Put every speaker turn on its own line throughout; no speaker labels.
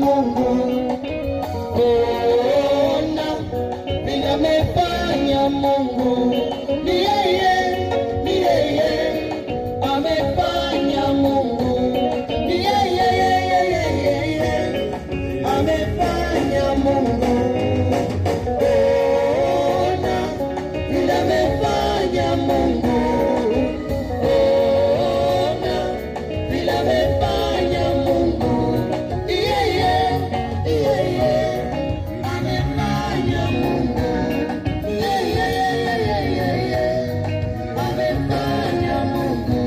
Mungu. Ona vile amefanya Mungu. Ni yeye amefanya Mungu. Ni yeye amefanya Mungu. Ona vile amefanya Mungu. Ona vile amefanya Mungu. Yeye amefanya Mungu. Yeye amefanya Mungu.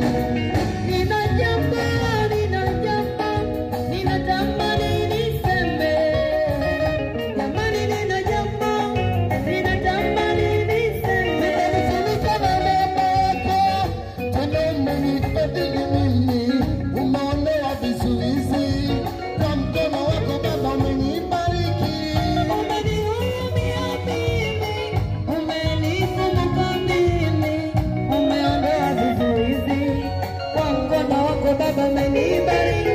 Ninatamani niseme. Ninatamani niseme. Umenifadhili mimi, umeondoa vizuizi, kwa mkono wako Baba umenibariki. Umenihurumia mimi, umenikumbuka mimi, umeondoa vizuizi, kwa mkono wako Baba umenibariki.